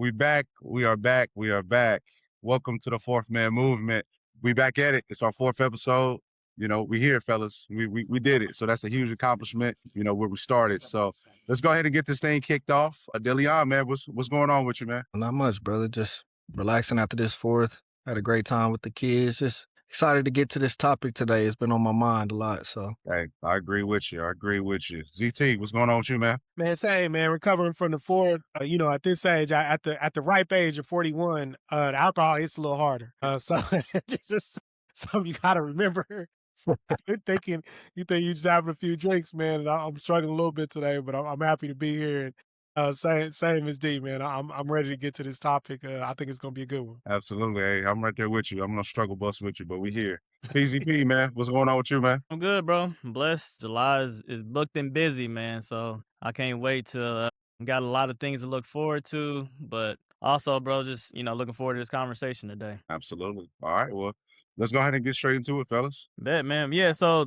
We back. We are back. We are back. Welcome to the Fourth Man Movement. We back at it. It's our fourth episode. We here, fellas. We did it. So that's a huge accomplishment. Where we started. So let's go ahead and get this thing kicked off. Delion, man, what's going on with you, man? Not much, brother. Just relaxing after this fourth. Had a great time with the kids. Just excited to get to this topic today. It's been on my mind a lot. So Hey, I agree with you. I agree with you. ZT, what's going on with you, man? Man, same man. Recovering from the fourth. At this age, at the ripe age of 41, the alcohol hits a little harder. So it's just something you gotta remember. You're thinking you think you just having a few drinks, man. And I'm struggling a little bit today, but I'm happy to be here. And same as D, man. I'm ready to get to this topic. I think it's gonna be a good one. Absolutely. Hey, I'm right there with you. I'm gonna struggle bus with you, but we here. PZP, man, what's going on with you, man? I'm good, bro. I'm blessed. July is booked and busy, man. So I can't wait to got a lot of things to look forward to, but also, bro, just looking forward to this conversation today. Absolutely. All right. Well, let's go ahead and get straight into it, fellas. Bet, man. Yeah. So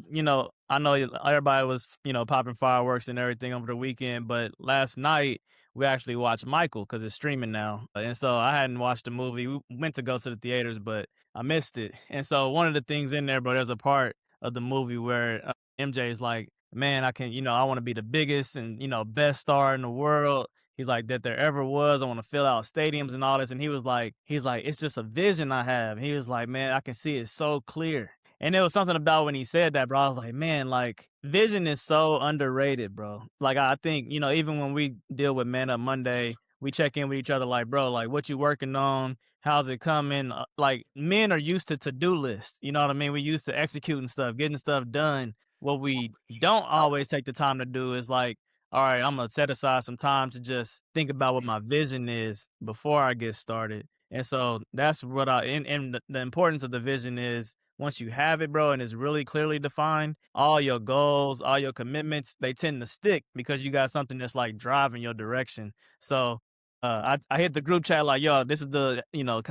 I know everybody was popping fireworks and everything over the weekend, but last night we actually watched Michael because it's streaming now, and so I hadn't watched the movie. We went to go to the theaters, but I missed it. And so one of the things in there, bro, there's a part of the movie where MJ is like, man, I want to be the biggest and, best star in the world. He's like, that there ever was. I want to fill out stadiums and all this. And he's like, it's just a vision I have. He was like, man, I can see it so clear. And there was something about when he said that, bro, I was like, man, like vision is so underrated, bro. Like, I think, even when we deal with Man Up Monday, we check in with each other like, bro, like what you working on? How's it coming? Like men are used to to-do lists. You know what I mean? We used to executing stuff, getting stuff done. What we don't always take the time to do is like, all right, I'm going to set aside some time to just think about what my vision is before I get started. And so that's what and the importance of the vision is once you have it, bro, and it's really clearly defined, all your goals, all your commitments, they tend to stick because you got something that's like driving your direction. So I hit the group chat like, yo, this is the,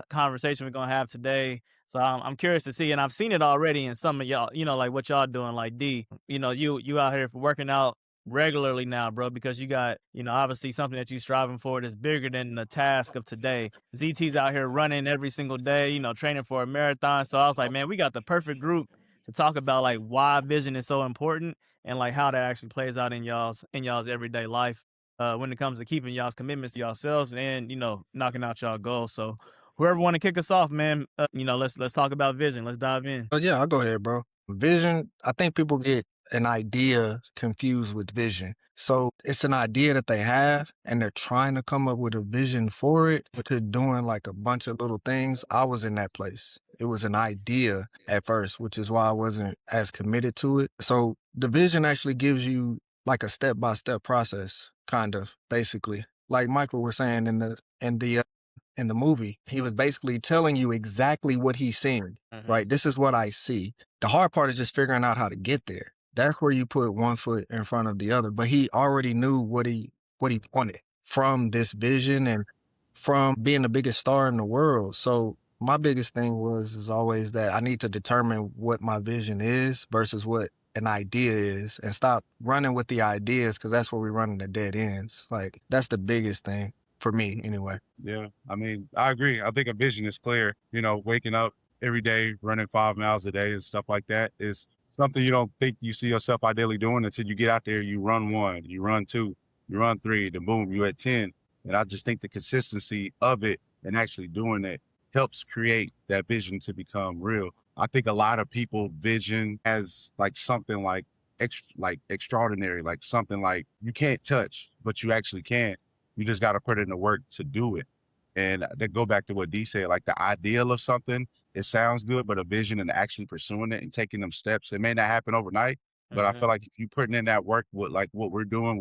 conversation we're going to have today. So I'm curious to see, and I've seen it already in some of y'all, like what y'all doing, like D, you out here for working out regularly now, bro, because you got, obviously something that you're striving for that's bigger than the task of today. ZT's out here running every single day, training for a marathon. So I was like, man, we got the perfect group to talk about like why vision is so important and like how that actually plays out in y'all's everyday life when it comes to keeping y'all's commitments to yourselves and, knocking out y'all goals. So whoever want to kick us off, man, let's talk about vision. Let's dive in. oh yeah, I'll go ahead, bro. Vision, I think people get an idea confused with vision. So it's an idea that they have and they're trying to come up with a vision for it, but they're doing like a bunch of little things. I was in that place. It was an idea at first, which is why I wasn't as committed to it. So the vision actually gives you like a step-by-step process, kind of, basically. Like Michael was saying in the movie, he was basically telling you exactly what he's seeing, right? This is what I see. The hard part is just figuring out how to get there. That's where you put one foot in front of the other. But he already knew what he wanted from this vision and from being the biggest star in the world. So my biggest thing is always that I need to determine what my vision is versus what an idea is and stop running with the ideas because that's where we run into dead ends. Like that's the biggest thing for me anyway. Yeah. I mean, I agree. I think a vision is clear. Waking up every day, running 5 miles a day and stuff like that is something you don't think you see yourself ideally doing until you get out there, you run 1, you run 2, you run 3, then boom, you're at 10. And I just think the consistency of it and actually doing it helps create that vision to become real. I think a lot of people vision as like something like extraordinary, like something like you can't touch, but you actually can. You just got to put in the work to do it. And to go back to what D said, like the ideal of something, it sounds good, but a vision and actually pursuing it and taking them steps, it may not happen overnight, but I feel like if you putting in that work with like what we're doing,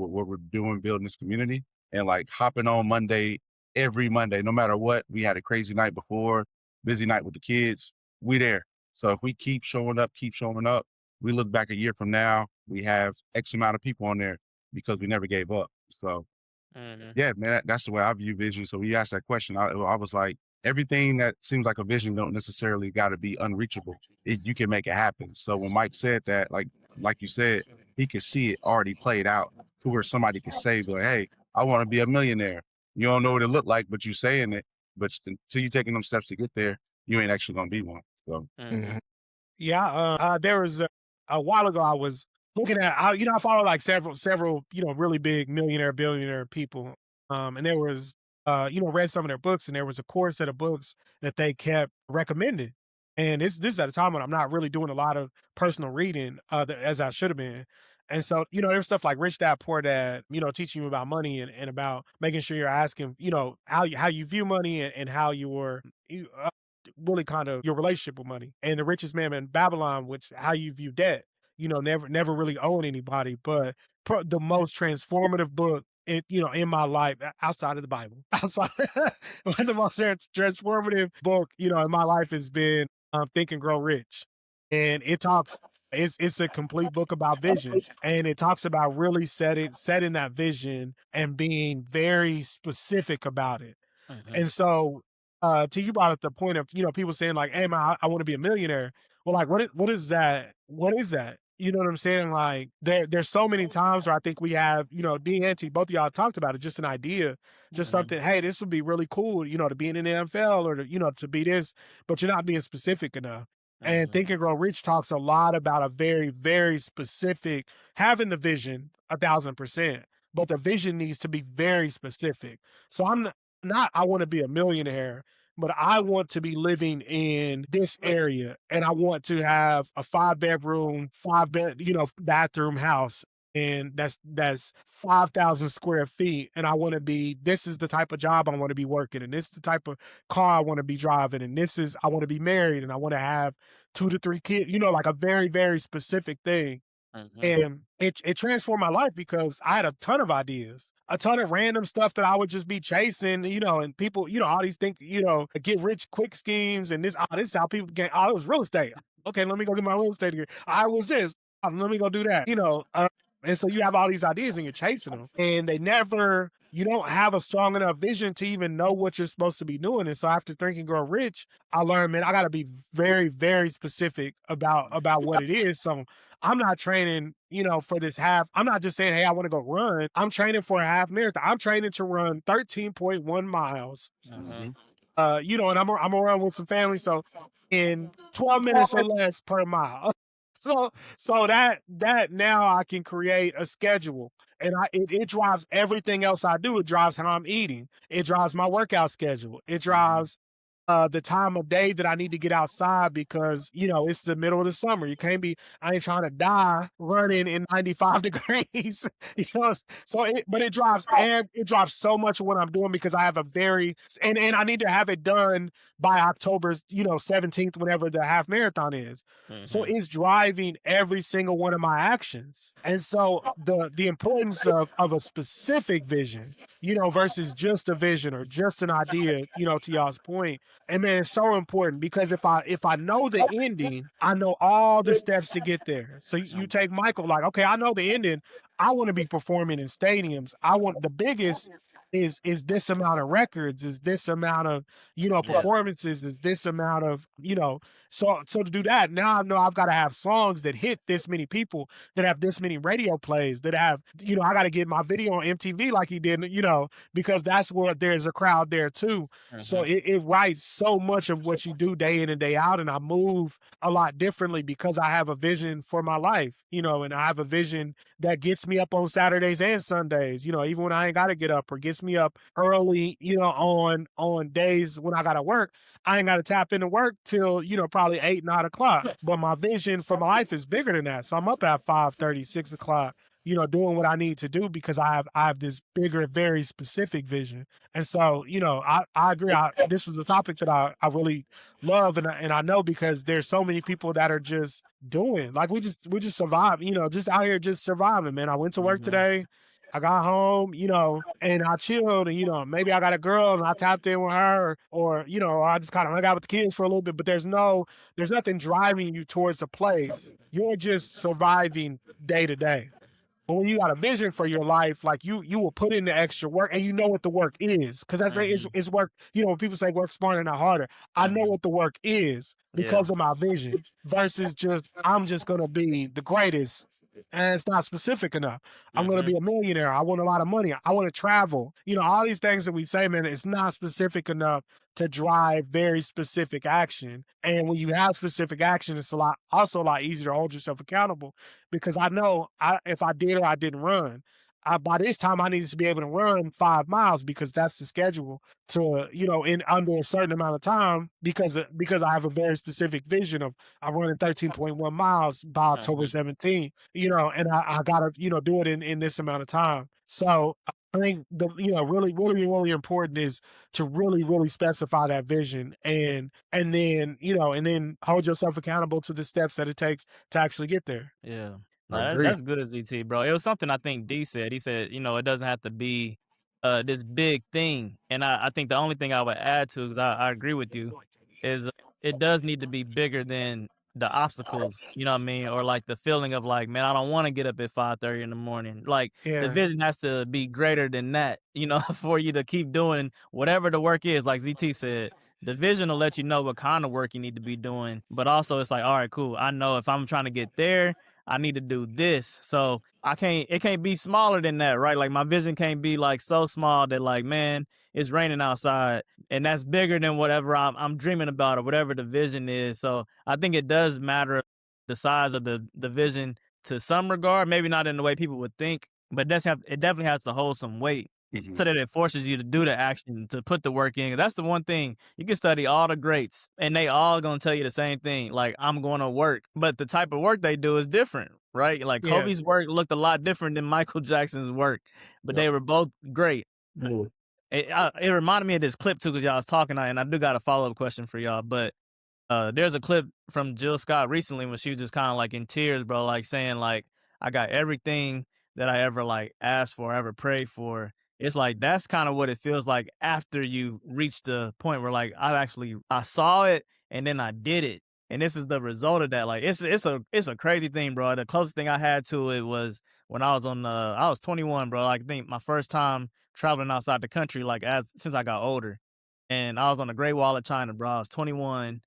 building this community and like hopping on Monday, every Monday, no matter what, we had a crazy night before, busy night with the kids, we there. So if we keep showing up, we look back a year from now, we have X amount of people on there because we never gave up. So yeah, man, that's the way I view vision. So when you asked that question, I was like, everything that seems like a vision don't necessarily got to be unreachable. You can make it happen. So when Mike said that, like you said, he could see it already played out to where somebody could say, like, hey, I want to be a millionaire. You don't know what it look like, but you saying it. But until you taking them steps to get there, you ain't actually gonna be one. So Mhm. Yeah, there was a while ago I was looking at, I follow like several, really big millionaire, billionaire people. And there was, read some of their books, and there was a core set of books that they kept recommending. And this is at a time when I'm not really doing a lot of personal reading, as I should have been. And so, there's stuff like Rich Dad Poor Dad, teaching you about money, and about making sure you're asking, how you view money, and how you really kind of your relationship with money. And The Richest Man in Babylon, which how you view debt, never really own anybody. But the most transformative book in my life, outside of the Bible, outside but the most transformative book in my life has been Think and Grow Rich. And it's a complete book about vision, and it talks about really setting that vision and being very specific about it. Mhm. And so, you brought up the point of, people saying like, "Hey man, I want to be a millionaire." Well, like, what is that? What is that? You know what I'm saying? Like, there's so many times where I think we have, D and T, both of y'all talked about it, just an idea, just Mhm. something. Hey, this would be really cool, to be in an NFL, or to be this, but you're not being specific enough. And Mhm. Think and Grow Rich talks a lot about a very, very specific, having the vision 1,000%, but the vision needs to be very specific. So I'm not I want to be a millionaire, but I want to be living in this area, and I want to have a 5 bedroom, 5 bed, bathroom house. And that's 5,000 square feet. And this is the type of job I want to be working. And this is the type of car I want to be driving. And I want to be married, and I want to have 2 to 3 kids, like a very, very specific thing. Mhm. And it transformed my life because I had a ton of ideas, a ton of random stuff that I would just be chasing, and people, all these get rich quick schemes, and this is how people get. Oh, it was real estate. Okay, let me go get my real estate degree. I was this. Let me go do that. And so you have all these ideas and you're chasing them, and you don't have a strong enough vision to even know what you're supposed to be doing. And so after Think and Grow Rich, I learned, man, I got to be very, very specific about what it is. So I'm not training, for this half. I'm not just saying, hey, I want to go run. I'm training for a half marathon. I'm training to run 13.1 miles. Mhm. And I'm gonna run with some family. So in 12 minutes or less per mile. So that now I can create a schedule, and it drives everything else I do. It drives how I'm eating. It drives my workout schedule. It Mhm. drives the time of day that I need to get outside, because it's the middle of the summer. I ain't trying to die running in 95 degrees. But it drives so much of what I'm doing, because I have a very and I need to have it done by October 17th, whenever the half marathon is. So Mhm. it's driving every single one of my actions. And so the importance of a specific vision, versus just a vision or just an idea, to y'all's point. And man, it's so important, because if I know the ending, I know all the steps to get there. So you take Michael, like, okay, I know the ending. I want to be performing in stadiums. I want the biggest is this amount of records, is this amount of, Yeah. performances, is this amount of, so to do that, now I know I've got to have songs that hit this many people, that have this many radio plays, that have, I got to get my video on MTV like he did, because that's where there's a crowd there too. So Mhm. it writes so much of what you do day in and day out. And I move a lot differently because I have a vision for my life, and I have a vision that gets me up on Saturdays and Sundays, even when I ain't got to get up, or gets me up early, on days when I got to work. I ain't got to tap into work till, probably 8, 9 o'clock. But my vision for my life is bigger than that. So I'm up at 5:30, 6 o'clock, doing what I need to do, because I have this bigger, very specific vision. And so, I agree. This was a topic that I really love, and I know, because there's so many people that are just doing, like, we just survive, just out here just surviving, man. I went to work Mhm. today. I got home, and I chilled, and maybe I got a girl and I tapped in with her, or I just kind of hung out with the kids for a little bit. But there's nothing driving you towards a place. You're just surviving day to day. But when you got a vision for your life, like, you will put in the extra work, and you know what the work is. Because Mhm. it's work, when people say work smarter, not harder, I know Mhm. what the work is Yeah. because of my vision, versus just, I'm just gonna be the greatest. and it's not specific enough. I'm going to Mm-hmm. be a millionaire. I want a lot of money. I want to travel. All these things that we say, man, it's not specific enough to drive very specific action. And when you have specific action, it's also a lot easier to hold yourself accountable, because I know if I did or I didn't run, by this time I needed to be able to run 5 miles, because that's the schedule to, in under a certain amount of time, because I have a very specific vision of I'm running 13.1 miles by October Mm-hmm. 17th, and I gotta, do it in this amount of time. So I think really, really, really important is to really, really specify that vision, and then hold yourself accountable to the steps that it takes to actually get there. Yeah. No, Agree. that's good as ZT, bro. It was something I think D said. He said, it doesn't have to be this big thing. And I think the only thing I would add to, because I agree with you, is it does need to be bigger than the obstacles, you know what I mean? Or like the feeling of like, man, I don't want to get up at 5:30 in the morning. Like the Yeah, vision has to be greater than that, for you to keep doing whatever the work is. Like ZT said, the vision will let you know what kind of work you need to be doing. But also it's like, all right, cool. I know if I'm trying to get there, I need to do this. So it can't be smaller than that, right? Like my vision can't be like so small that like, man, it's raining outside, and that's bigger than whatever I'm dreaming about or whatever the vision is. So I think it does matter the size of the vision to some regard, maybe not in the way people would think, but it definitely has to hold some weight Mhm. so that it forces you to do the action, to put the work in. That's the one thing. You can study all the greats and they all gonna tell you the same thing. Like, I'm gonna work. But the type of work they do is different, right? Like yeah, Kobe's work looked a lot different than Michael Jackson's work, but Yep. they were both great. Yeah. It reminded me of this clip too, because y'all was talking, and I do got a follow-up question for y'all. But there's a clip from Jill Scott recently when she was just kind of like in tears, bro, like saying like, I got everything that I ever like asked for, ever prayed for. It's like that's kind of what it feels like after you reach the point where like I saw it and then I did it. And this is the result of that. Like it's a crazy thing, bro. The closest thing I had to it was when I was 21, bro. Like, I think my first time traveling outside the country, like since I got older. And I was on the Great Wall of China, bro. I was 21,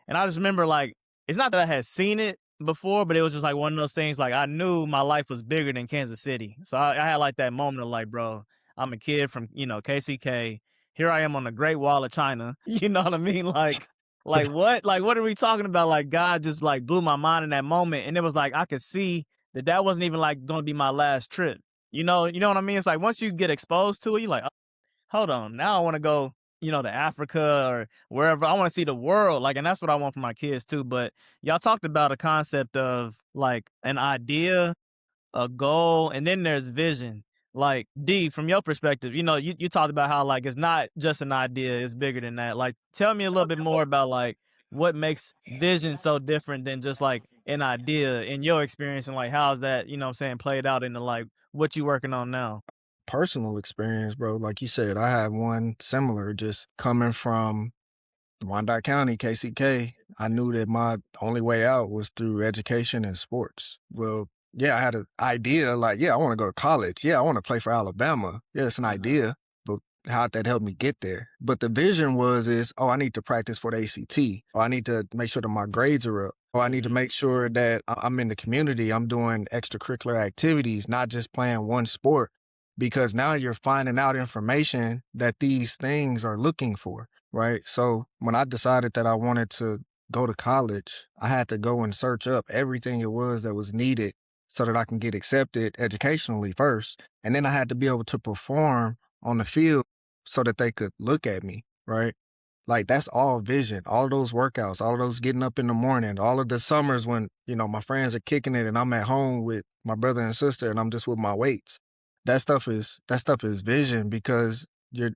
and I just remember, like, it's not that I had seen it before, but it was just like one of those things. Like, I knew my life was bigger than Kansas City. So I had like that moment of like, bro, I'm a kid from, KCK. Here I am on the Great Wall of China. You know what I mean? Like what? Like, what are we talking about? Like, God just like blew my mind in that moment. And it was like, I could see that wasn't even like going to be my last trip. You know what I mean? It's like once you get exposed to it, you're like, hold on, now I want to go, to Africa or wherever. I want to see the world. Like, and that's what I want for my kids too. But y'all talked about a concept of like an idea, a goal, and then there's vision. Like, D, from your perspective, you talked about how like it's not just an idea, it's bigger than that. Like, tell me a little bit more about like what makes vision so different than just like an idea in your experience, and like how's that, what I'm saying, played out into like what you working on now. Personal experience, bro. Like you said, I had one similar, just coming from Wyandotte County, KCK. I knew that my only way out was through education and sports. Well, yeah, I had an idea like, yeah, I want to go to college. Yeah, I want to play for Alabama. Yeah, it's an idea, but how'd that help me get there? But the vision oh, I need to practice for the ACT. Oh, I need to make sure that my grades are up. Oh, I need to make sure that I'm in the community. I'm doing extracurricular activities, not just playing one sport, because now you're finding out information that these things are looking for. Right. So when I decided that I wanted to go to college, I had to go and search up everything it was that was needed so that I can get accepted educationally first. And then I had to be able to perform on the field so that they could look at me. Right. Like that's all vision, all those workouts, all of those getting up in the morning, all of the summers when, my friends are kicking it and I'm at home with my brother and sister and I'm just with my weights. That stuff is vision, because you're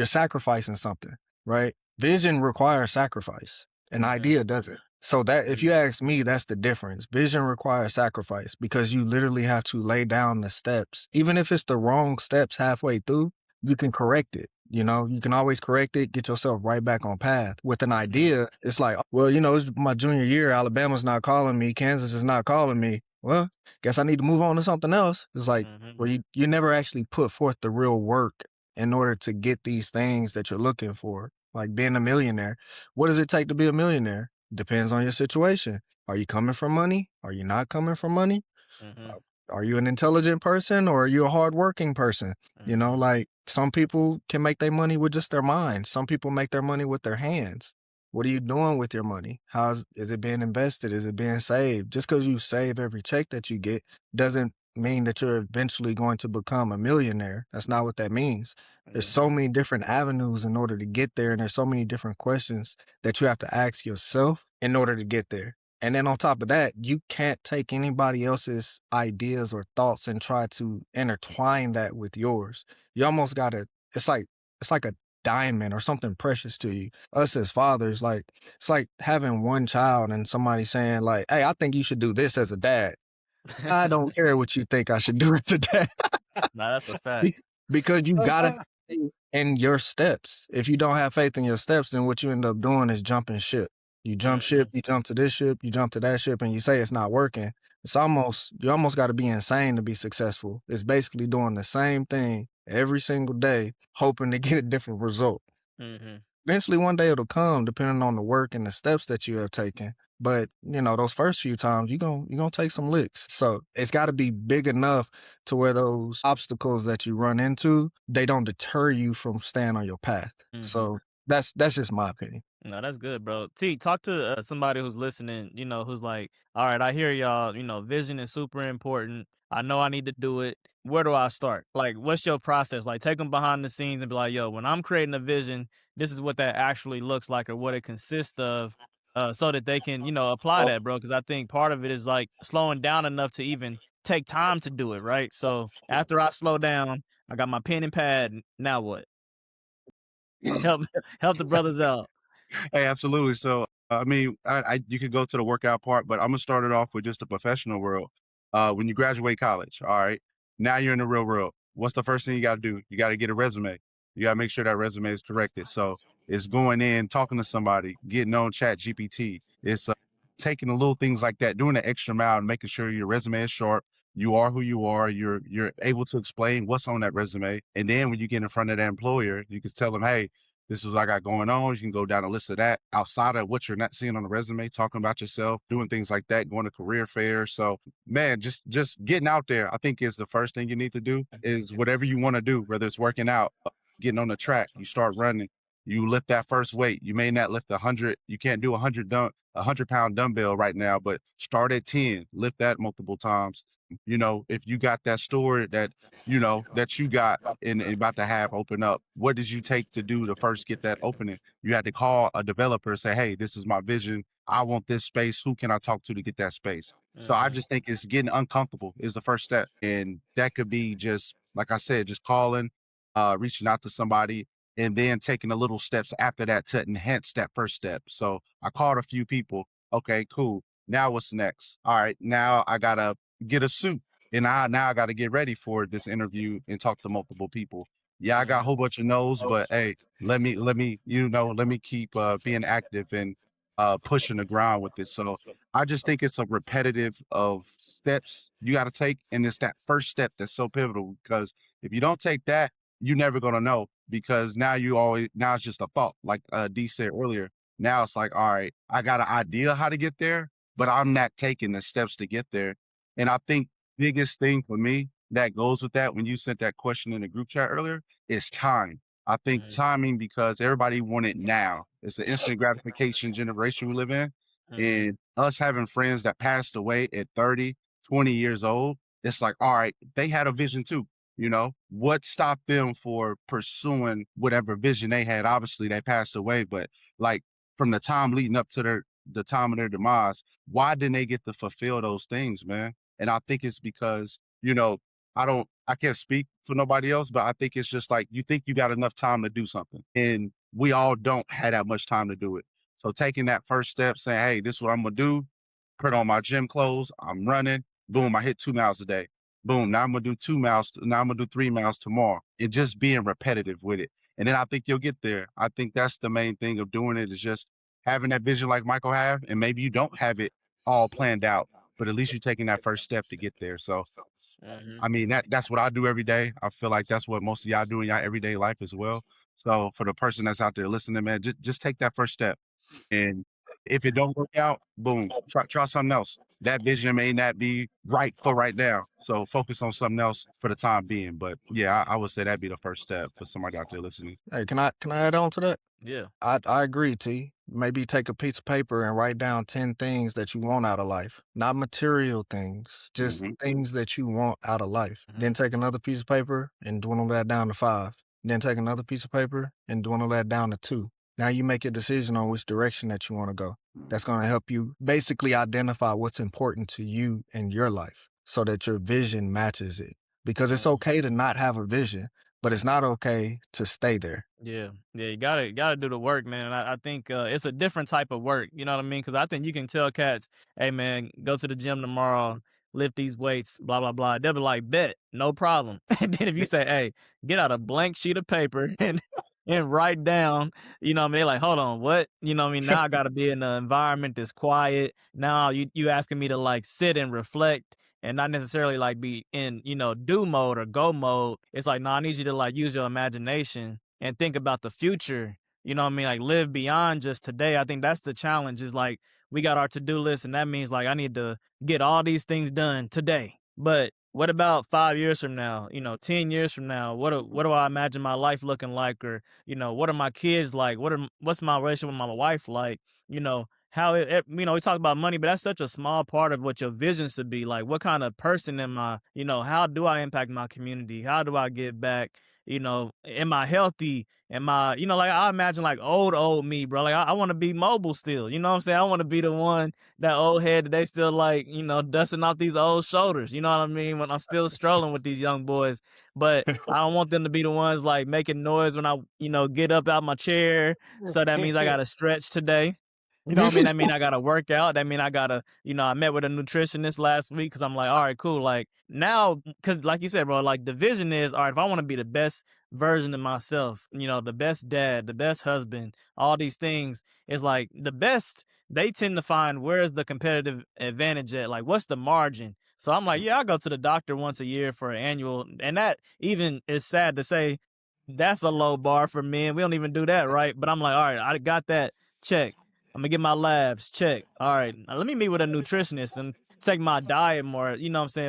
sacrificing something, right? Vision requires sacrifice. An idea doesn't. So that, if you ask me, that's the difference. Vision requires sacrifice because you literally have to lay down the steps. Even if it's the wrong steps halfway through, you can correct it. You can always correct it, get yourself right back on path. With an idea, it's like, well, it's my junior year. Alabama's not calling me. Kansas is not calling me. Well, guess I need to move on to something else. It's like, well, you never actually put forth the real work in order to get these things that you're looking for, like being a millionaire. What does it take to be a millionaire? Depends on your situation. Are you coming from money? Are you not coming from money? Mm-hmm. Are you an intelligent person or are you a hardworking person? You know, Mm-hmm. like some people can make their money with just their mind. Some people make their money with their hands. What are you doing with your money? Is it being invested? Is it being saved? Just because you save every check that you get doesn't mean that you're eventually going to become a millionaire. That's not what that means. There's so Mm-hmm. many different avenues in order to get there, and there's so many different questions that you have to ask yourself in order to get there. And then on top of that, you can't take anybody else's ideas or thoughts and try to intertwine that with yours. You almost gotta, it's like a diamond or something precious to you. Us as fathers, like it's like having one child and somebody saying, like, hey, I think you should do this as a dad. I don't care what you think I should do as a dad. Nah, that's a fact. Be- because you gotta have faith in your steps. If you don't have faith in your steps, then what you end up doing is jumping ship. You jump Mm-hmm. ship, you jump to this ship, you jump to that ship, and you say it's not working. You almost got to be insane to be successful. It's basically doing the same thing every single day, hoping to get a different result. Mm-hmm. Eventually, one day it'll come, depending on the work and the steps that you have taken. But those first few times you're gonna take some licks. So it's got to be big enough to where those obstacles that you run into, they don't deter you from staying on your path. Mm-hmm. So that's just my opinion. No, that's good, bro. T, talk to somebody who's listening, who's like, all right, I hear y'all, vision is super important. I know I need to do it. Where do I start? Like, what's your process? Like, take them behind the scenes and be like, yo, when I'm creating a vision, this is what that actually looks like or what it consists of, so that they can, apply that, bro. Because I think part of it is like slowing down enough to even take time to do it, right? So after I slow down, I got my pen and pad. Now what? Help help the brothers out. Hey, absolutely. So, I mean, you could go to the workout part, but I'm gonna start it off with just the professional world. When you graduate college, all right, now you're in the real world. What's the first thing you got to do? You got to get a resume. You got to make sure that resume is corrected. So it's going in, talking to somebody, getting on Chat GPT. It's taking the little things like that, doing the extra mile, and making sure your resume is sharp. You are who you are. You're able to explain what's on that resume, and then when you get in front of that employer, you can tell them, hey, this is what I got going on. You can go down a list of that outside of what you're not seeing on the resume, talking about yourself, doing things like that, going to career fairs. So man, just getting out there, I think is the first thing you need to do is whatever you want to do, whether it's working out, getting on the track, you start running, you lift that first weight. You may not lift 100, you can't do 100-pound dumbbell right now, but start at 10, lift that multiple times. If you got that store that you got and about to have open up, what did you take to do to first get that opening? You had to call a developer and say, hey, this is my vision. I want this space. Who can I talk to get that space? So I Mhm. just think it's getting uncomfortable is the first step. And that could be just, like I said, just calling, reaching out to somebody, and then taking the little steps after that to enhance that first step. So I called a few people. Okay, cool. Now what's next? All right, now I gotta get a suit, and now I got to get ready for this interview and talk to multiple people. Yeah, I got a Mhm. whole bunch of no's, but hey, let me keep being active and pushing the ground with it. So I just think it's a repetitive of steps you got to take, and it's that first step that's so pivotal because if you don't take that, you're never gonna know because now it's just a thought, like D said earlier. Now it's like, all right, I got an idea how to get there, but I'm not taking the steps to get there. And I think biggest thing for me that goes with that when you sent that question in the group chat earlier is time. I think Mhm. timing because everybody want it now. It's the instant gratification generation we live in. Mhm. And us having friends that passed away at 30, 20 years old, it's like, all right, they had a vision too. What stopped them for pursuing whatever vision they had? Obviously, they passed away, but like from the time leading up to the time of their demise, why didn't they get to fulfill those things, man? And I think it's because, I can't speak for nobody else, but I think it's just like you think you got enough time to do something. And we all don't have that much time to do it. So taking that first step, saying, hey, this is what I'm gonna do, put on my gym clothes, I'm running, boom, I hit 2 miles a day. Boom, now I'm gonna do 2 miles, now I'm gonna do 3 miles tomorrow. And just being repetitive with it. And then I think you'll get there. I think that's the main thing of doing it is just having that vision like Michael have, and maybe you don't have it all planned out, but at least you're taking that first step to get there. So Mhm. I mean that's what I do every day. I feel like that's what most of y'all do in y'all everyday life as well. So for the person that's out there listening, man, just take that first step. And if it don't work out, boom, try something else. that vision may not be right for right now. So focus on something else for the time being. But yeah, I would say that'd be the first step for somebody out there listening. Hey, can I add on to that? Yeah. I agree, T. Maybe take a piece of paper and write down 10 things that you want out of life. Not material things, just Hmm. things that you want out of life. Mhm. Then take another piece of paper and dwindle that down to 5. Then take another piece of paper and dwindle that down to 2. Now you make a decision on which direction that you want to go. That's going to help you basically identify what's important to you in your life so that your vision matches it. Because it's okay to not have a vision, but it's not okay to stay there. Yeah, you gotta do the work, man. And I think it's a different type of work. You know what I mean? Because I think you can tell cats, "Hey, man, go to the gym tomorrow, lift these weights, blah blah blah." They'll be like, "Bet, no problem." And then if you say, "Hey, get out a blank sheet of paper and write down," you know what I mean? They're like, "Hold on, what?" You know what I mean? Now I gotta be in an environment that's quiet. Now you asking me to like sit and reflect and not necessarily like be in, do mode or go mode. It's like, no, I need you to like use your imagination and think about the future. You know what I mean? Like live beyond just today. I think that's the challenge is like we got our to-do list and that means like I need to get all these things done today. But what about 5 years from now? 10 years from now? What do I imagine my life looking like? Or, what are my kids like? What's my relationship with my wife like? How we talk about money, but that's such a small part of what your vision should be. Like, what kind of person am I? How do I impact my community? How do I give back? Am I healthy? Am I, like I imagine like old me, bro. Like I want to be mobile still. You know what I'm saying? I want to be the one, that old head that they still like, dusting off these old shoulders. You know what I mean? When I'm still strolling with these young boys. But I don't want them to be the ones like making noise when I, get up out my chair. So that means I gotta stretch today. You know what I mean? That mean I gotta work out. That mean I gotta, I met with a nutritionist last week because I'm like, all right, cool. Like now, because like you said, bro, like the vision is, all right, if I want to be the best version of myself, the best dad, the best husband, all these things, is like the best, they tend to find where's the competitive advantage at? Like, what's the margin? So I'm like, yeah, I go to the doctor once a year for an annual. And that even is sad to say, that's a low bar for men. We don't even do that, right? But I'm like, all right, I got that check. I'm gonna get my labs check. All right, now let me meet with a nutritionist and take my diet more,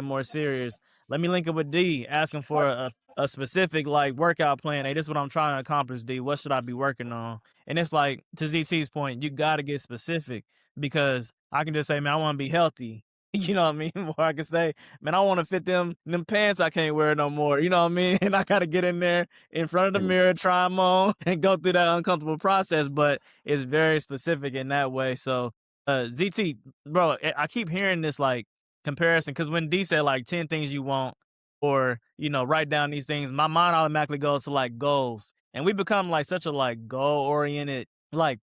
more serious. Let me link up with D, ask him for a specific like workout plan. Hey, this is what I'm trying to accomplish, D. What should I be working on? And it's like to ZT's point, you gotta get specific because I can just say, man, I want to be healthy. You know what I mean? Or I can say, man, I want to fit them pants I can't wear no more. You know what I mean? And I got to get in there in front of the mirror, try them on, and go through that uncomfortable process. But it's very specific in that way. So, ZT, bro, I keep hearing this like comparison because when D said like 10 things you want, or write down these things, my mind automatically goes to like goals, and we become like such a like goal oriented like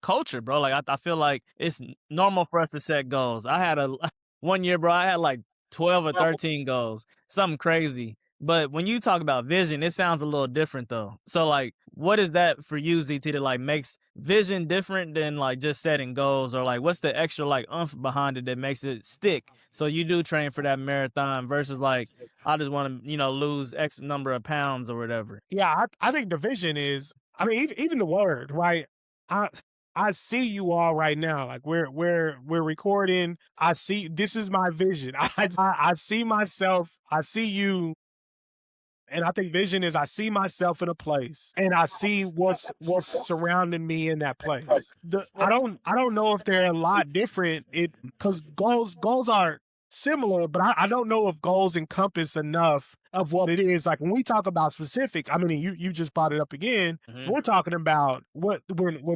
culture, bro. Like I feel like it's normal for us to set goals. I had a one year, bro. I had like 12 or 13 goals, something crazy. But when you talk about vision, it sounds a little different though. So like, what is that for you, ZT, that like makes vision different than like just setting goals, or like what's the extra like oomph behind it that makes it stick? So you do train for that marathon versus like I just want to lose X number of pounds or whatever. Yeah, I think the vision is, I mean, even the word, right? I I see you all right now. Like we're recording. I see this is my vision. I see myself. I see you. And I think vision is I see myself in a place and I see what's surrounding me in that place. I don't know if they're a lot different. It because goals are similar, but I don't know if goals encompass enough of what it is. Like when we talk about specific, I mean you just brought it up again. Mhm. We're talking about when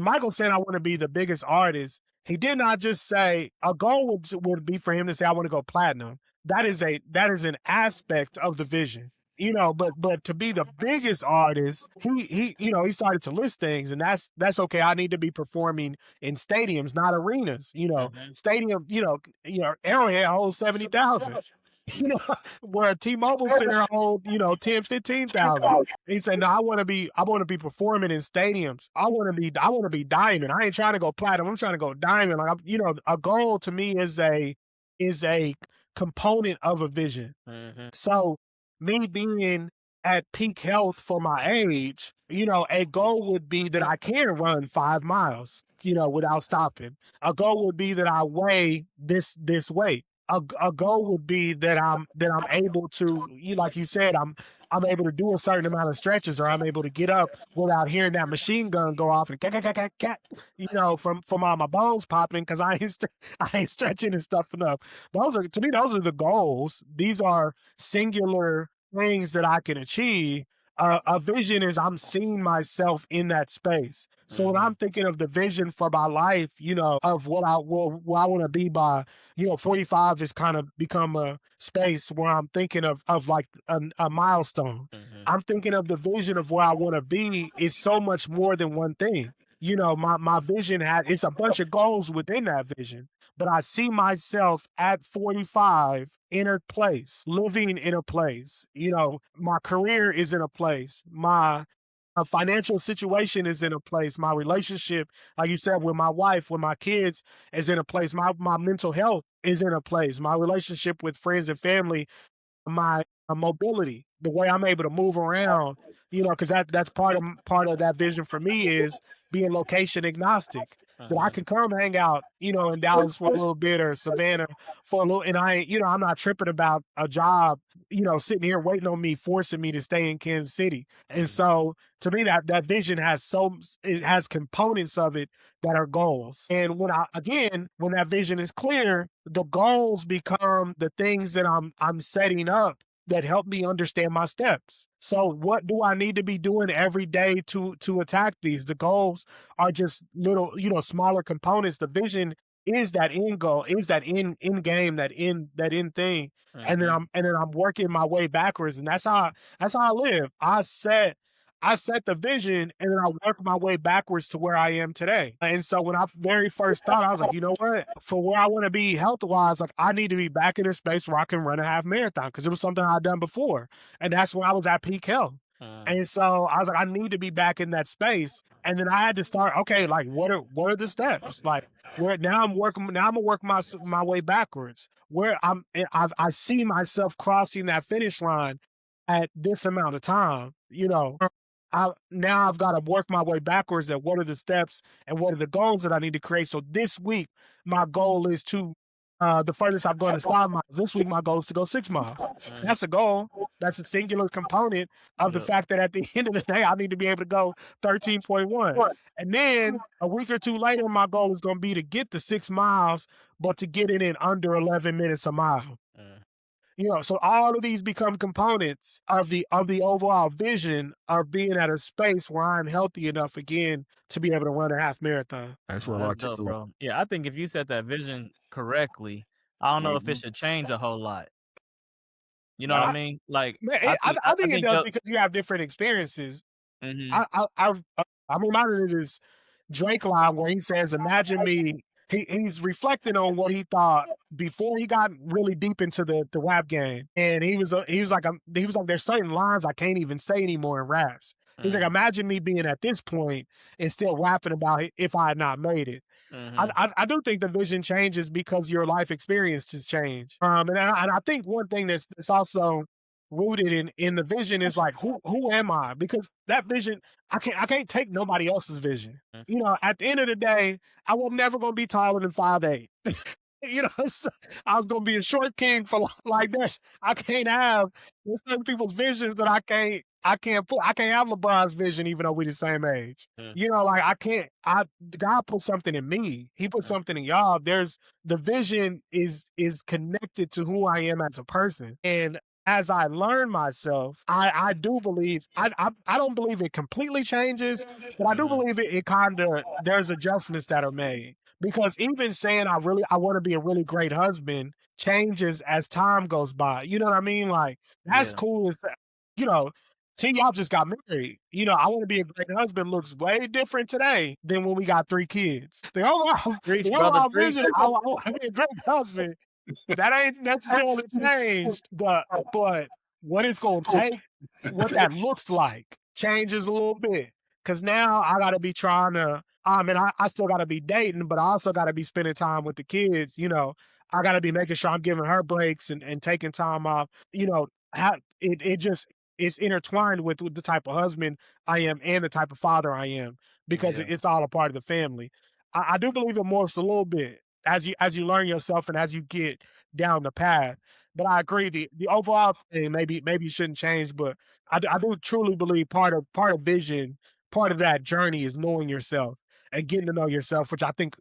Michael said I want to be the biggest artist, he did not just say a goal would be for him to say I want to go platinum. That is an aspect of the vision. But to be the biggest artist, he started to list things, and that's okay. I need to be performing in stadiums, not arenas. Mhm. Stadium. Arrowhead holds 70,000. Where a T-Mobile Center hold 10, 15,000. He said, "No, I want to be performing in stadiums. I want to be diamond. I ain't trying to go platinum. I'm trying to go diamond. Like a goal to me is a component of a vision. Mhm. So me being at peak health for my age A goal would be that I can run 5 miles, without stopping. A goal would be that I weigh this weight. A goal would be that I'm able to, like you said, I'm able to do a certain amount of stretches, or I'm able to get up without hearing that machine gun go off and from all my bones popping because I ain't stretching and stuff enough. To me, those are the goals. These are singular things that I can achieve. A vision is I'm seeing myself in that space. So when I'm thinking of the vision for my life, of what I want to be by, 45 has kind of become a space where I'm thinking of like a milestone. I'm thinking of the vision of where I want to be is so much more than one thing. My vision it's a bunch of goals within that vision, but I see myself at 45 in a place, living in a place. My career is in a place. My financial situation is in a place. My relationship, like you said, with my wife, with my kids, is in a place. My mental health is in a place. My relationship with friends and family, my mobility, the way I'm able to move around, because that's part of that vision for me is being location agnostic. That I can come hang out, in Dallas for a little bit or Savannah for a little, and I'm not tripping about a job, sitting here waiting on me, forcing me to stay in Kansas City. And so to me, that vision it has components of it that are goals. And when that vision is clear, the goals become the things that I'm setting up that help me understand my steps. So what do I need to be doing every day to attack these? The goals are just little, smaller components. The vision is that end goal, is that end game, that end thing. And then I'm working my way backwards. And that's how I live. I set the vision and then I work my way backwards to where I am today. And so when I very first thought, I was like, you know what? For where I want to be health wise, like I need to be back in a space where I can run a half marathon because it was something I'd done before. And that's when I was at peak health. And so I was like, I need to be back in that space. And then I had to start, okay, like what are the steps? Like now I'm gonna work my way backwards. I see myself crossing that finish line at this amount of time, now I've got to work my way backwards at what are the steps and what are the goals that I need to create. So this week, my goal is to, the furthest I've gone is 5 miles. This week, my goal is to go 6 miles. That's a goal. That's a singular component of the fact that at the end of the day, I need to be able to go 13.1. And then a week or two later, my goal is going to be to get the 6 miles, but to get it in under 11 minutes a mile. So all of these become components of the overall vision of being at a space where I'm healthy enough again to be able to run a half marathon. That's what I That's like to dope, do. bro. Yeah, I think if you set that vision correctly, I don't know if it should change a whole lot. You know what I mean? Like, Man, I think it think does because you have different experiences. Mhm. I'm reminded of this Drake line where he says, "Imagine me." He's reflecting on what he thought before he got really deep into the rap game, and he was like, "There's certain lines I can't even say anymore in raps." He's like, "Imagine me being at this point and still rapping about it if I had not made it." I do think the vision changes because your life experience just changed. And I think one thing that's also rooted in the vision is like who am I? Because that vision, I can't take nobody else's vision. At the end of the day, I was never gonna be taller than 5'8". So I was gonna be a short king for like this. I can't have there's certain people's visions that I can't have LeBron's vision even though we're the same age. Like I can't God put something in me. He put something in y'all. The vision is connected to who I am as a person. And as I learn myself, I do believe I don't believe it completely changes, but I do believe it kind of there's adjustments that are made. Because even saying I want to be a really great husband changes as time goes by. You know what I mean? Like that's Yeah. cool. Y'all just got married. I want to be a great husband looks way different today than when we got 3 kids. Preach, The brother, overall preach. vision, I want to be a great husband. That ain't necessarily changed, but what it's gonna take, what that looks like, changes a little bit. Cause now I gotta be trying to. I still gotta be dating, but I also gotta be spending time with the kids. I gotta be making sure I'm giving her breaks and taking time off. It it's intertwined with the type of husband I am and the type of father I am because Yeah. it's all a part of the family. I do believe it morphs a little bit as you learn yourself and as you get down the path. But I agree the overall thing maybe shouldn't change, but I do truly believe part of vision, part of that journey is knowing yourself and getting to know yourself, which I think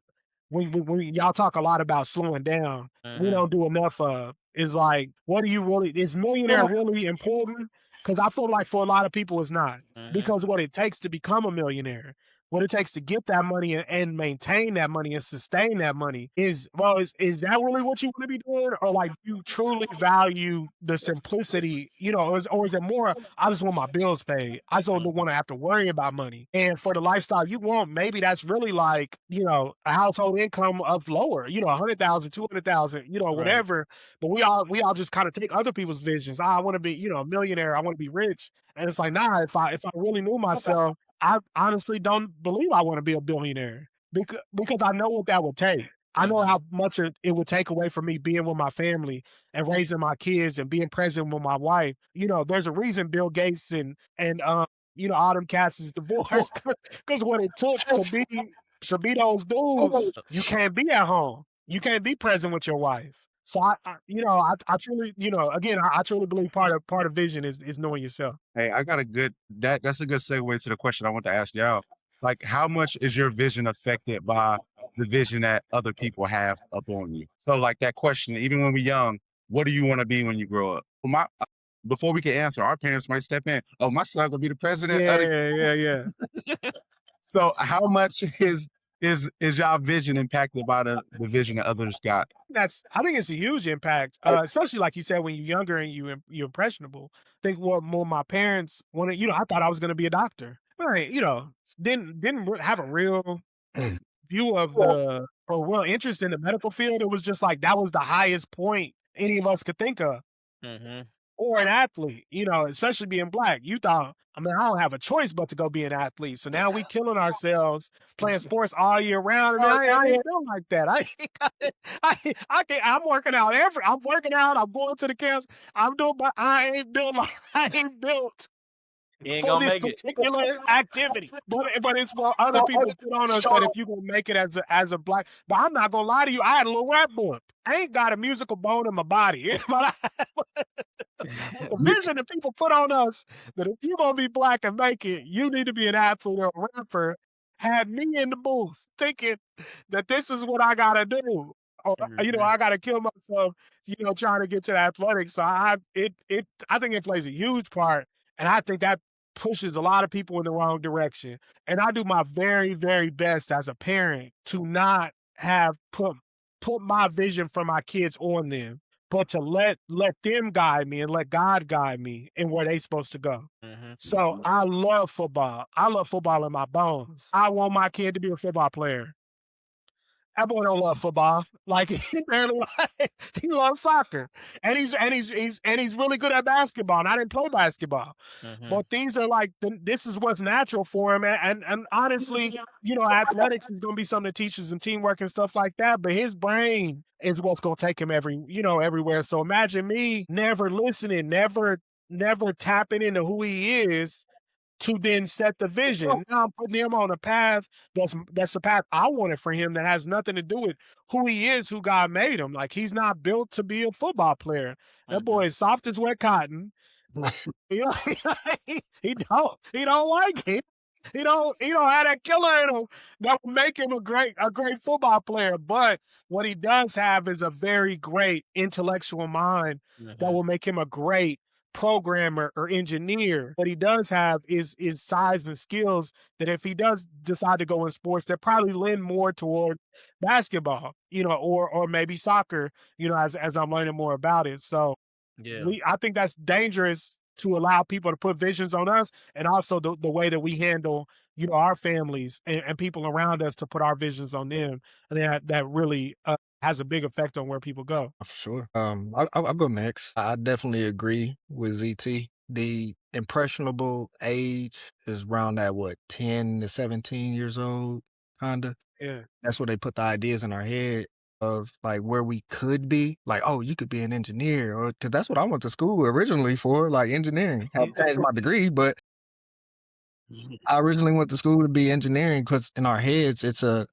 when y'all talk a lot about slowing down, we Mhm. don't do enough of. Is like, what do you really? Is millionaire really important? Because I feel like for a lot of people, it's not. Mhm. Because what it takes to become a millionaire, what it takes to get that money and maintain that money and sustain that money is that really what you want to be doing, or like you truly value the simplicity, or is it more? I just want my bills paid. I just don't want to have to worry about money. And for the lifestyle you want, maybe that's really like a household income of lower, 100,000, 200,000, Right. whatever. But we all just kind of take other people's visions. I want to be, a millionaire. I want to be rich. And it's like, nah, if I really knew myself, I honestly don't believe I want to be a billionaire because I know what that would take. I know Mhm. how much it would take away from me being with my family and raising my kids and being present with my wife. There's a reason Bill Gates and all them cats is divorced because what it took to be those dudes, you can't be at home. You can't be present with your wife. So I truly, again, I truly believe part of vision is knowing yourself. Hey, I got a good that's a good segue to the question I want to ask y'all. Like, how much is your vision affected by the vision that other people have upon you? So, like that question, even when we're young, what do you want to be when you grow up? Well, before we can answer, our parents might step in. Oh, my son gonna be the president of the. Yeah, yeah. So, how much is y'all vision impacted by the vision that others got? I think it's a huge impact, especially like you said when you're younger and you're impressionable. I think what more my parents wanted, I thought I was going to be a doctor. Right, didn't have a real view of the or real interest in the medical field. It was just like that was the highest point any of us could think of. Mhm. Or an athlete, especially being black. You thought, I mean, I don't have a choice but to go be an athlete. So now we killing ourselves playing sports all year round. I mean, I ain't doing like that. I can't, I'm working out I'm working out. I'm going to the camps. I'm doing, but I ain't built like, I ain't built You ain't for gonna this make it. particular activity. But it's for other people put on us that if you gonna make it as a black, but I'm not gonna lie to you, I had a little rap bump. I ain't got a musical bone in my body. But the vision that people put on us that if you're gonna be black and make it, you need to be an athlete or a rapper, had me in the booth thinking that this is what I gotta do. Or Mhm. I gotta kill myself, trying to get to the athletics. So I think it plays a huge part. And I think that pushes a lot of people in the wrong direction. And I do my very, very best as a parent to not have put my vision for my kids on them, but to let them guide me and let God guide me in where they supposed to go. Mhm. So I love football. I love football in my bones. I want my kid to be a football player. That boy don't love football. Like he barely he loves soccer. And he's really good at basketball. And I didn't play basketball. Mhm. But these are like this is what's natural for him. And honestly, athletics is gonna be something that teaches him teamwork and stuff like that. But his brain is what's gonna take him everywhere. So imagine me never listening, never tapping into who he is to then set the vision. Now I'm putting him on a path that's the path I wanted for him that has nothing to do with who he is, who God made him. Like he's not built to be a football player. That boy Mhm. is soft as wet cotton. You know, he don't like it. He don't have that killer in him that will make him a great football player. But what he does have is a very great intellectual mind that Mhm. will make him a great programmer or engineer. What he does have is size and skills that if he does decide to go in sports, that probably lean more toward basketball, or maybe soccer, as I'm learning more about it. So Yeah. I think that's dangerous to allow people to put visions on us, and also the way that we handle, our families and people around us to put our visions on them. I think that really has a big effect on where people go. For sure. I'll go next. I definitely agree with ZT. The impressionable age is around that, what, 10 to 17 years old, kinda. Yeah. That's where they put the ideas in our head. of like where we could be. Like, oh, you could be an engineer, or because that's what I went to school originally for, like engineering. I haven't changed my degree, but I originally went to school to be engineering because in our heads it's a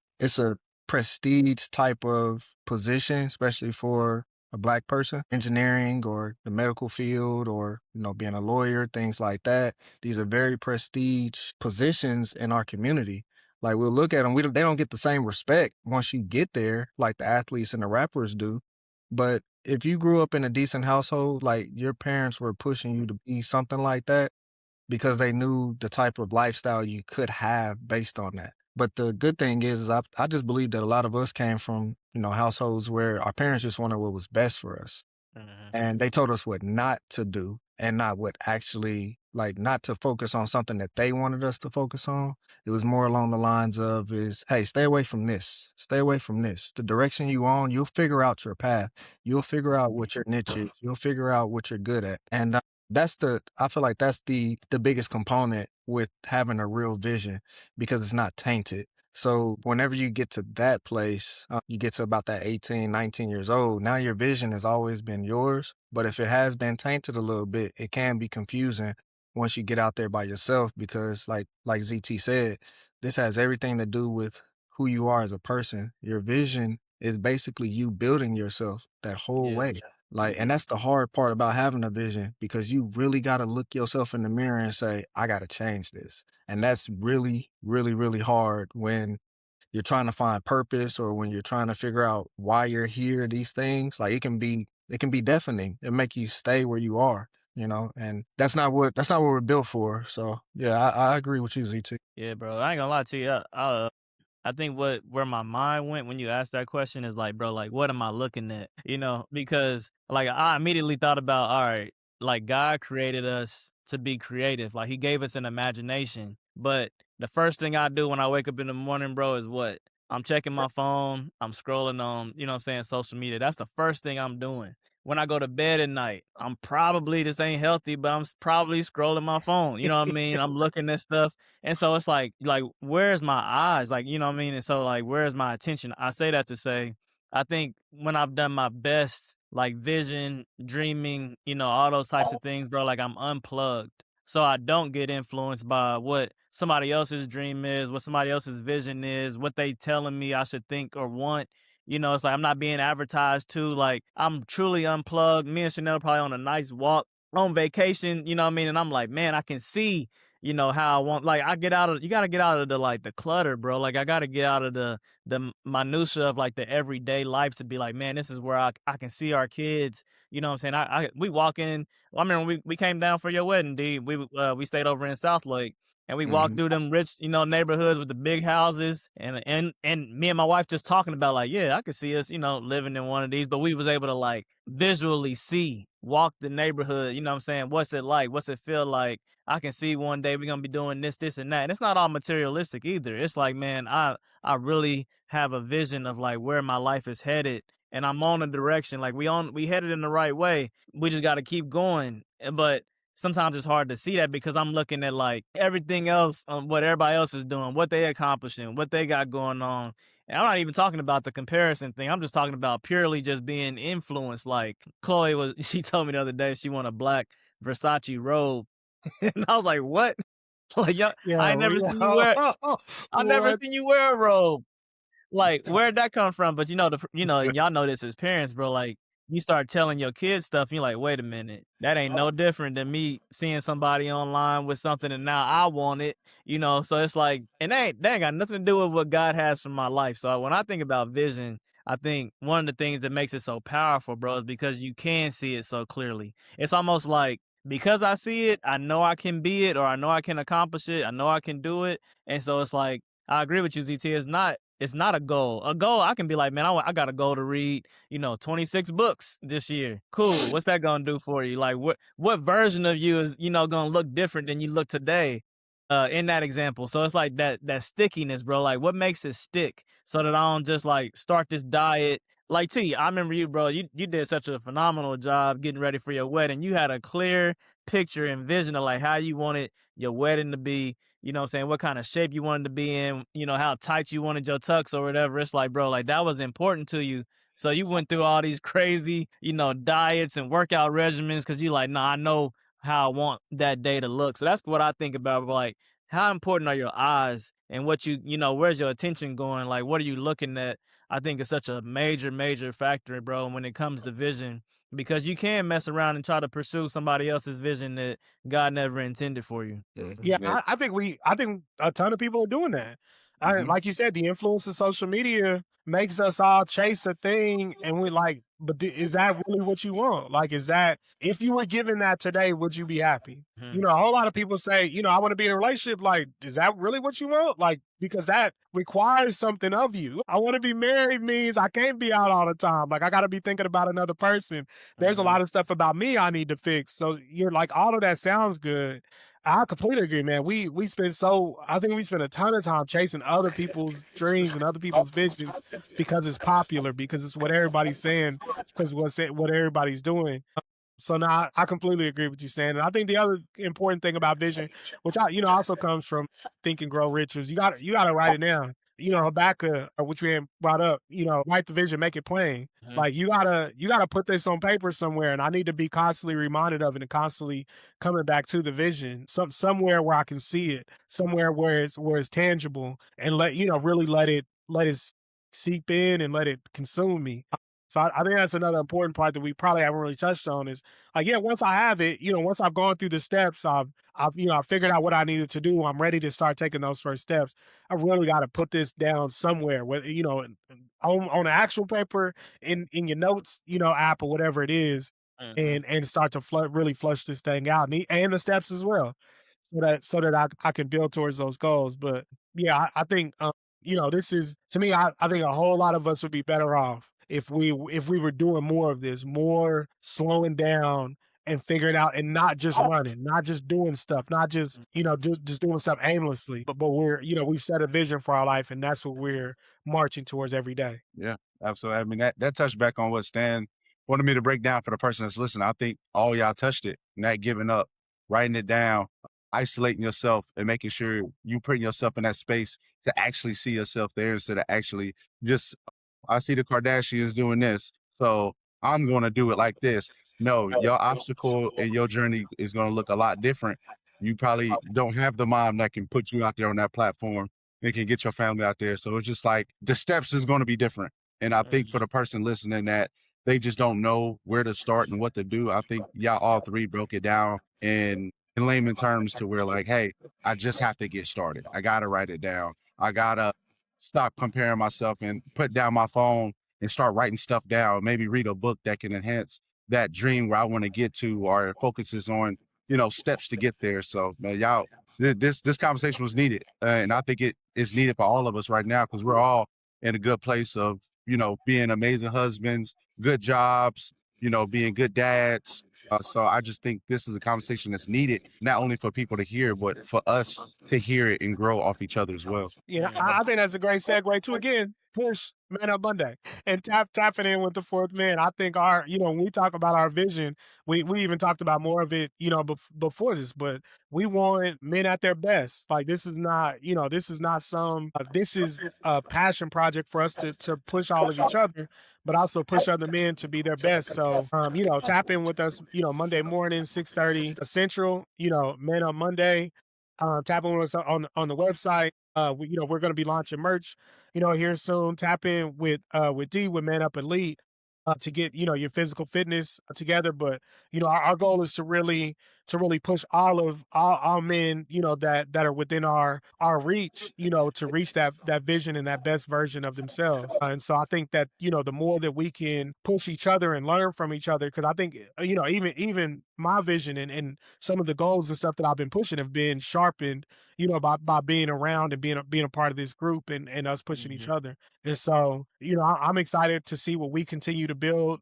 prestige type of position, especially for a black person. Engineering or the medical field or being a lawyer, things like that. These are very prestige positions in our community. Like we'll look at them, they don't get the same respect once you get there, like the athletes and the rappers do. But if you grew up in a decent household, like your parents were pushing you to be something like that because they knew the type of lifestyle you could have based on that. But the good thing is I just believe that a lot of us came from, households where our parents just wanted what was best for us. Mhm. And they told us what not to do and not what actually, like, not to focus on something that they wanted us to focus on. It was more along the lines of hey, stay away from this. Stay away from this. The direction you on, you'll figure out your path. You'll figure out what your niche is. You'll figure out what you're good at. And I feel like that's the biggest component with having a real vision because it's not tainted. So whenever you get to that place, you get to about that 18, 19 years old, now your vision has always been yours. But if it has been tainted a little bit, it can be confusing once you get out there by yourself because like ZT said, this has everything to do with who you are as a person. Your vision is basically you building yourself that whole Yeah. way. Like, and that's the hard part about having a vision because you really got to look yourself in the mirror and say, I got to change this. And that's really, really, really hard when you're trying to find purpose or when you're trying to figure out why you're here, these things. Like it can be deafening. It make you stay where you are, and that's not what we're built for. So yeah, I agree with you, ZT. Yeah, bro. I ain't gonna lie to you. I think where my mind went when you asked that question is like, bro, like what am I looking at? Because like I immediately thought about, all right, like God created us to be creative. Like he gave us an imagination. But the first thing I do when I wake up in the morning, bro, is what? I'm checking my phone, I'm scrolling on, what I'm saying, social media. That's the first thing I'm doing. When I go to bed at night, I'm probably, this ain't healthy, but I'm probably scrolling my phone. You know what I mean? I'm looking at stuff. And so it's like, where's my eyes? Like, you know what I mean? And so like, where's my attention? I say that to say, I think when I've done my best, like vision, dreaming, all those types of things, bro, like I'm unplugged. So I don't get influenced by what somebody else's dream is, what somebody else's vision is, what they telling me I should think or want. It's like I'm not being advertised to. Like I'm truly unplugged. Me and Chanel probably on a nice walk on vacation, you know what I mean? And I'm like, man, I can see, how I want, like you gotta get out of the clutter, bro. Like I gotta get out of the minutia of like the everyday life to be like, man, this is where I can see our kids, you know what I'm saying? We walk in, I remember we came down for your wedding, D. We stayed over in South Lake. And we walked through them rich, neighborhoods with the big houses, and me and my wife just talking about like, yeah, I could see us, living in one of these, but we was able to like visually see, walk the neighborhood, you know what I'm saying? What's it like? What's it feel like? I can see one day we're gonna be doing this, and that. And it's not all materialistic either. It's like, man, I really have a vision of like where my life is headed, and I'm on a direction. Like we headed in the right way. We just gotta keep going. But sometimes it's hard to see that because I'm looking at like everything else, what everybody else is doing, what they accomplishing, what they got going on. And I'm not even talking about the comparison thing. I'm just talking about purely just being influenced. Like Chloe she told me the other day she want a black Versace robe. And I was like, what? Like, yo, I ain't Yo, never seen you wear, I never what? seen you wear a robe. Like, where'd that come from? But and y'all know this as parents, bro. Like, you start telling your kids stuff, you're like, wait a minute, that ain't no different than me seeing somebody online with something and now I want it, So it's like, and that ain't got nothing to do with what God has for my life. So when I think about vision, I think one of the things that makes it so powerful, bro, is because you can see it so clearly. It's almost like because I see it, I know I can be it, or I know I can accomplish it, I know I can do it. And so it's like, I agree with you, ZT. It's not a goal. A goal, I can be like, man, I got a goal to read, 26 books this year. Cool. What's that gonna do for you? Like, what version of you is, gonna look different than you look today? In that example. So it's like that stickiness, bro. Like, what makes it stick so that I don't just like start this diet. Like T, I remember you, bro. You did such a phenomenal job getting ready for your wedding. You had a clear picture and vision of like how you wanted your wedding to be. You know what I'm saying? What kind of shape you wanted to be in, how tight you wanted your tux or whatever. It's like, bro, like that was important to you. So you went through all these crazy, diets and workout regimens because you like, nah, I know how I want that day to look. So that's what I think about. Like, how important are your eyes and what where's your attention going? Like, what are you looking at? I think it's such a major, major factor, bro, when it comes to vision, because you can mess around and try to pursue somebody else's vision that God never intended for you. Yeah, Yeah. I think a ton of people are doing that. Mhm. Like you said, the influence of social media makes us all chase a thing, and we like, but is that really what you want? Like, is that if you were given that today, would you be happy? Mhm. A whole lot of people say, I want to be in a relationship. Like, is that really what you want? Like, because that requires something of you. I want to be married means I can't be out all the time. Like, I got to be thinking about another person. There's a lot of stuff about me I need to fix. So you're like, all of that sounds good. I completely agree, man. I think we spend a ton of time chasing other people's dreams and other people's visions because it's popular, because it's what everybody's saying, because what everybody's doing. So now I completely agree with you saying. And I think the other important thing about vision, which also comes from Think and Grow Rich, is you gotta write it down. Habakkuk, which we had brought up, write the vision, make it plain. Mhm. Like you gotta put this on paper somewhere, and I need to be constantly reminded of it and constantly coming back to the vision, somewhere where I can see it, somewhere where it's tangible, and really let it seep in and let it consume me. So I think that's another important part that we probably haven't really touched on is like, yeah, once I have it, once I've gone through the steps, I've figured out what I needed to do. I'm ready to start taking those first steps. I really got to put this down somewhere, whether, on the actual paper, in your notes, app or whatever it is, Mhm. and start to really flush this thing out and the steps as well, so that I can build towards those goals. But yeah, I think this is to me. I think a whole lot of us would be better off if we were doing more of this, more slowing down and figuring out, and not just running, not just doing stuff, not just just doing stuff aimlessly, but we've set a vision for our life, and that's what we're marching towards every day. Yeah, absolutely. I mean, that touched back on what Stan wanted me to break down for the person that's listening. I think all y'all touched it. Not giving up, writing it down, isolating yourself, and making sure you putting yourself in that space to actually see yourself there instead of actually just, I see the Kardashians doing this, so I'm going to do it like this. No, your obstacle and your journey is going to look a lot different. You probably don't have the mom that can put you out there on that platform and can get your family out there. So it's just like the steps is going to be different. And I think for the person listening that they just don't know where to start and what to do, I think y'all all three broke it down in layman terms to where like, hey, I just have to get started. I gotta write it down. I gotta stop comparing myself and put down my phone and start writing stuff down. Maybe read a book that can enhance that dream where I want to get to, or focuses on, steps to get there. So man, y'all, this conversation was needed, and I think it is needed for all of us right now because we're all in a good place of being amazing husbands, good jobs, being good dads. So I just think this is a conversation that's needed not only for people to hear, but for us to hear it and grow off each other as well. Yeah, I think that's a great segue to again push Man Up Monday and tapping in with the fourth man. I think when we talk about our vision, we even talked about more of it, before this, but we want men at their best. Like this is not this is a passion project for us to push all of each other, but also push other men to be their best. So, tap in with us, Monday morning, 6:30 Central, Man Up Monday. Tap in with us on the website. We're going to be launching merch, here soon. Tap in with D with Man Up Elite to get your physical fitness together. But our goal is to really push all men that are within our reach, to reach that vision and that best version of themselves. And so I think that the more that we can push each other and learn from each other, because I think even my vision and some of the goals and stuff that I've been pushing have been sharpened, by being around and being a part of this group and us pushing each other. And so, I'm excited to see what we continue to build,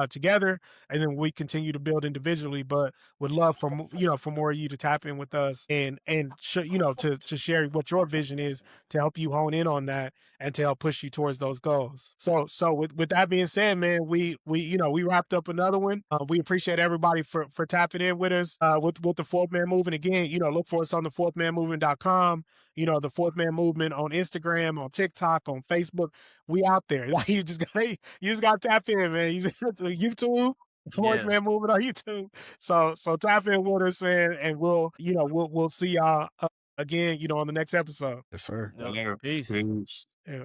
together, and then we continue to build individually. But would love for more of you to tap in with us and to share what your vision is to help you hone in on that and to help push you towards those goals. So with that being said, man, we wrapped up another one. We appreciate everybody for tapping in with us with the Fourth Man Movement. Again, look for us on the fourthmanmovement.com. The Fourth Man Movement on Instagram, on TikTok, on Facebook. We out there. Like you just gotta tap in, man. YouTube, Fourth Yeah. Man Movement on YouTube. So tap in with us, and we'll see y'all again, on the next episode. Yes, sir. Yep. Yeah. Peace. Peace. Yeah.